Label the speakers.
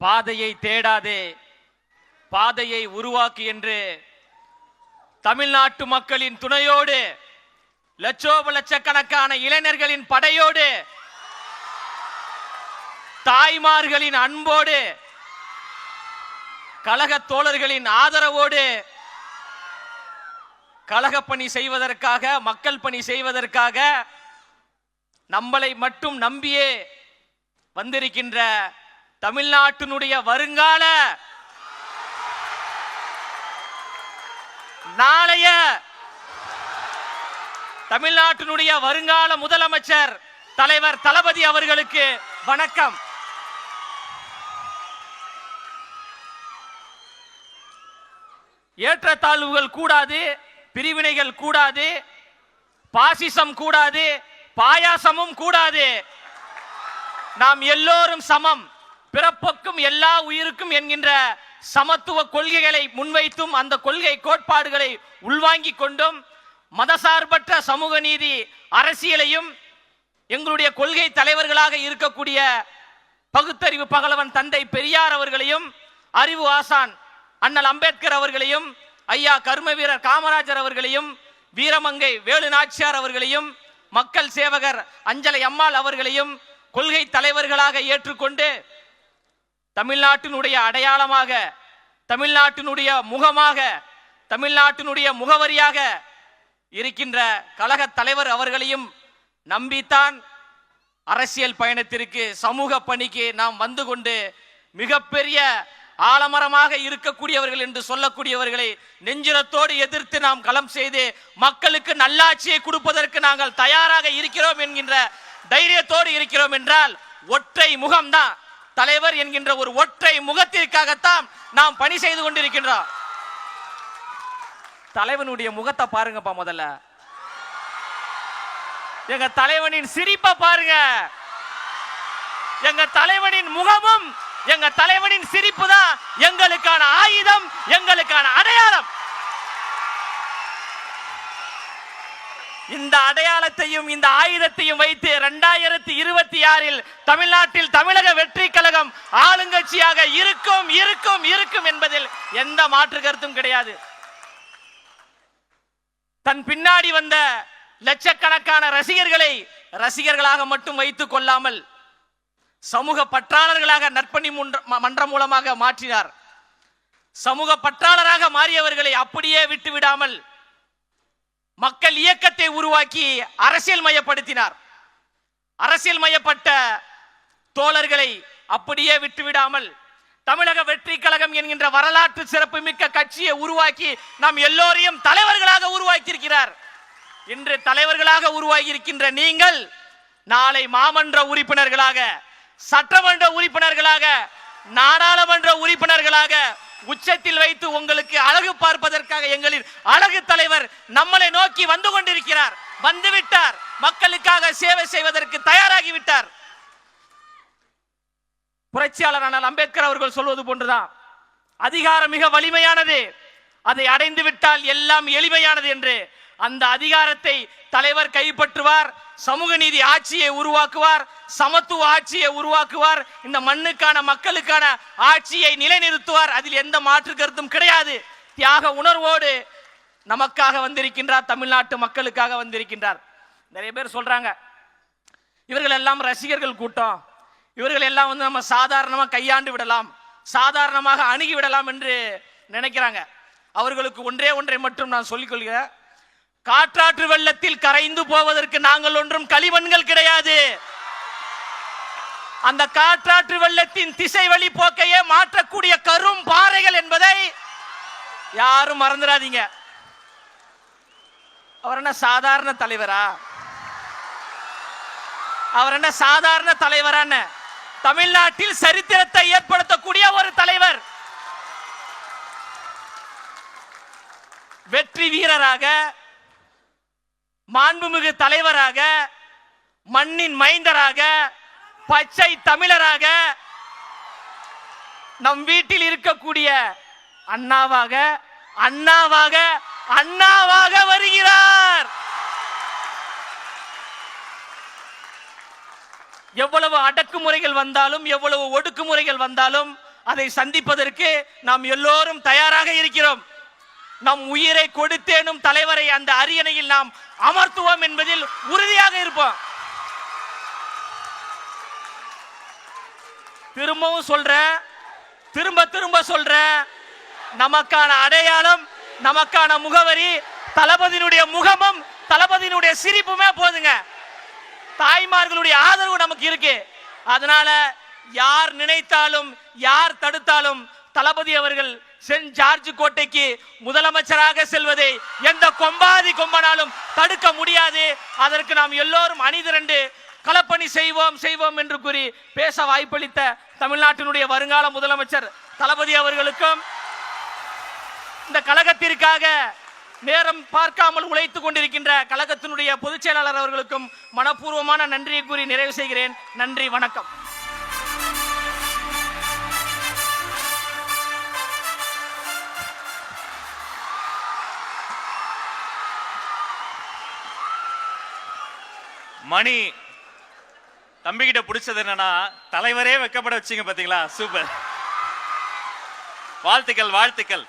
Speaker 1: பாதையை தேடாதே, பாதையை உருவாக்கு என்று தமிழ்நாட்டு மக்களின் துணையோடு, லட்சக்கணக்கான இளைஞர்களின் படையோடு, தாய்மார்களின் அன்போடு, கழக தோழர்களின் ஆதரவோடு கழக பணி செய்வதற்காக, மக்கள் பணி செய்வதற்காக நம்மளை மட்டும் நம்பியே வந்திருக்கின்ற தமிழ்நாட்டினுடைய வருங்கால நாளைய தமிழ்நாட்டினுடைய வருங்கால முதலமைச்சர் தலைவர் தளபதி அவர்களுக்கு வணக்கம். ஏற்றத்தாழ்வுகள் கூடாது, பிரிவினைகள் கூடாது, பாசிசம் கூடாது, பாயாசமும் கூடாது. நாம் எல்லோரும் சமம், பிறப்புக்கும் எல்லா உயிருக்கும் என்கின்ற சமத்துவ கொள்கைகளை முன்வைத்தும் அந்த கொள்கை கோட்பாடுகளை உள்வாங்கிக் கொண்டும் மதசார்பற்ற சமூக நீதி அரசியலையும் எங்களுடைய கொள்கை தலைவர்களாக இருக்கக்கூடிய பகுத்தறிவு பகலவன் தந்தை பெரியார் அவர்களையும், அறிவு ஆசான் அண்ணல் அம்பேத்கர் அவர்களையும், ஐயா கர்ம வீரர் காமராஜர் அவர்களையும், வீரமங்கை வேலு நாச்சியார் அவர்களையும், மக்கள் சேவகர் அஞ்சலை அம்மாள் அவர்களையும் கொள்கை தலைவர்களாக ஏற்றுக்கொண்டு தமிழ்நாட்டினுடைய அடையாளமாக, தமிழ்நாட்டினுடைய முகமாக, தமிழ்நாட்டினுடைய முகவரியாக இருக்கின்ற கழக தலைவர் அவர்களையும் நம்பித்தான் அரசியல் பயணத்திற்கு, சமூக பணிக்கு நாம் வந்து கொண்டு மிகப்பெரிய ஆலமரமாக இருக்கக்கூடியவர்கள் என்று சொல்லக்கூடியவர்களை நெஞ்சுரத்தோடு எதிர்த்து நாம் களம் செய்து மக்களுக்கு நல்லாட்சியை கொடுப்பதற்கு நாங்கள் தயாராக இருக்கிறோம் என்கின்ற தைரியத்தோடு இருக்கிறோம் என்றால் ஒற்றை முகம்தான், தலைவர் என்கின்ற ஒரு ஒற்றை முகத்திற்காகத்தான் நாம் பணி செய்து கொண்டிருக்கின்றோம். தலைவனுடைய முகத்தை பாருங்கப்பா, முதல்ல எங்க தலைவனின் சிரிப்பை பாருங்க. எங்க தலைவனின் முகமும் எங்க தலைவனின் சிரிப்பு தான் எங்களுக்கான ஆயுதம், எங்களுக்கான அடையாளம். இந்த அடையாளத்தையும் இந்த ஆயுதத்தையும் வைத்து 2026 தமிழ்நாட்டில் தமிழக வெற்றி கழகம் ஆளுங்கட்சியாக இருக்கும் இருக்கும் இருக்கும் என்பதில் எந்த மாற்று கருத்தும் கிடையாது. தன் பின்னாடி வந்த லட்சக்கணக்கான ரசிகர்களை ரசிகர்களாக மட்டும் வைத்துக் கொள்ளாமல் சமூக பற்றாளர்களாக நற்பணி மன்றம் மூலமாக மாற்றினார். சமூக பற்றாளராக மாறியவர்களை அப்படியே விட்டுவிடாமல் மக்கள் இயக்கத்தை உருவாக்கி அரசியல் மயப்படுத்தினார். அரசியல் மயப்பட்ட தோழர்களை அப்படியே விட்டுவிடாமல் தமிழக வெற்றி கழகம் என்கின்ற வரலாற்று சிறப்பு மிக்க கட்சியை உருவாக்கி நாம் எல்லோரையும் தலைவர்களாக உருவாக்கியிருக்கிறார். இன்று தலைவர்களாக உருவாகி இருக்கின்ற நீங்கள் நாளை மாமன்ற உறுப்பினர்களாக, சட்டமன்ற உறுப்பினர்களாக, நாடாளுமன்ற உறுப்பினர்களாக உச்சத்தில் வைத்து உங்களுக்கு அழகு பார்ப்பதற்காக எங்களின் அழகு தலைவர் நம்மளை நோக்கி வந்து கொண்டிருக்கிறார். வந்துவிட்டார். மக்களுக்காக சேவை செய்வதற்கு தயாராகிவிட்டார். புரட்சியாளர் அண்ணல் அம்பேத்கர் அவர்கள் சொல்வது போன்றுதான், அதிகாரம் மிக வலிமையானது, அதை அடைந்து விட்டால் எல்லாம் எளிமையானது என்று. அந்த அதிகாரத்தை தலைவர் கைப்பற்றுவார், சமூக நீதி ஆட்சியை உருவாக்குவார், சமத்துவ ஆட்சியை உருவாக்குவார், இந்த மண்ணுக்கான மக்களுக்கான ஆட்சியை நிலைநிறுத்துவார். அதில் எந்த மாற்று கருத்தும் கிடையாது. தியாக உணர்வோடு நமக்காக வந்திருக்கின்றார், தமிழ்நாட்டு மக்களுக்காக வந்திருக்கின்றார். நிறைய பேர் சொல்றாங்க, இவர்கள் எல்லாம் ரசிகர்கள் கூட்டம், இவர்கள் எல்லாம் நம்ம சாதாரணமாக கையாண்டு விடலாம், சாதாரணமாக அணுகி விடலாம் என்று நினைக்கிறாங்க. அவர்களுக்கு ஒன்றை மட்டும் நான் சொல்லிக் கொள்கிறேன். காற்றாற்று வெள்ளத்தில் கரைந்து போவதற்கு நாங்கள் ஒன்றும் களிமண்கள் கிடையாது. அந்த காற்றாற்று வெள்ளத்தின் திசை வழி போக்கையே மாற்றக்கூடிய கரும் பாறைகள் என்பதை யாரும் மறந்துடாதீங்க. அவர் என்ன சாதாரண தலைவரா? அவர் என்ன சாதாரண தலைவரான? தமிழ்நாட்டில் சரித்திரத்தை ஏற்படுத்தக்கூடிய ஒரு தலைவர், வெற்றி வீரராக, மாண்புமிகு தலைவராக, மண்ணின் மைந்தராக, பச்சை தமிழராக, நம் வீட்டில் இருக்கக்கூடிய அண்ணாவாக அண்ணாவாக அண்ணாவாக வருகிறார். எவ்வளவு அடக்குமுறைகள் வந்தாலும், எவ்வளவு ஒடுக்குமுறைகள் வந்தாலும் அதை சந்திப்பதற்கு நாம் எல்லோரும் தயாராக இருக்கிறோம். நம் உயிரை கொடுத்தேனும் தலைவரை அந்த அரியணையில் நாம் அமர்த்துவோம் என்பதில் உறுதியாக இருப்போம். திரும்பவும் சொல்றேன், திரும்ப திரும்ப சொல்றேன், நமக்கான அடையாளம், நமக்கான முகவரி தளபதியினுடைய முகமும் தளபதியினுடைய சிரிப்புமே போதுங்க. தாய்மார்களுடைய ஆதரவு நமக்கு இருக்கு. அதனால யார் நினைத்தாலும் யார் தடுத்தாலும் தளபதி அவர்கள் சென்ட் ஜார்ஜ் கோட்டைக்கு முதலமைச்சராக செல்வதை எந்த கொம்பாதி கொம்பனாலும் தடுக்க முடியாது. அதற்கு நாம் எல்லோரும் அணிதிரண்டு களப்பணி செய்வோம் என்று கூறி பேச வாய்ப்பளித்த தமிழ்நாட்டினுடைய வருங்கால முதலமைச்சர் தளபதி அவர்களுக்கும், இந்த கழகத்திற்காக நேரம் பார்க்காமல் உழைத்துக் கொண்டிருக்கின்ற கழகத்தினுடைய பொதுச் செயலாளர் அவர்களுக்கும் மனப்பூர்வமான நன்றியை கூறி நிறைவு செய்கிறேன். நன்றி, வணக்கம்.
Speaker 2: மணி தம்பிக்கிட்ட பிடிச்சது என்னன்னா, தலைவரே வெக்கப்பட வச்சீங்க பாத்தீங்களா? சூப்பர், வாழ்த்துக்கள் வாழ்த்துக்கள்.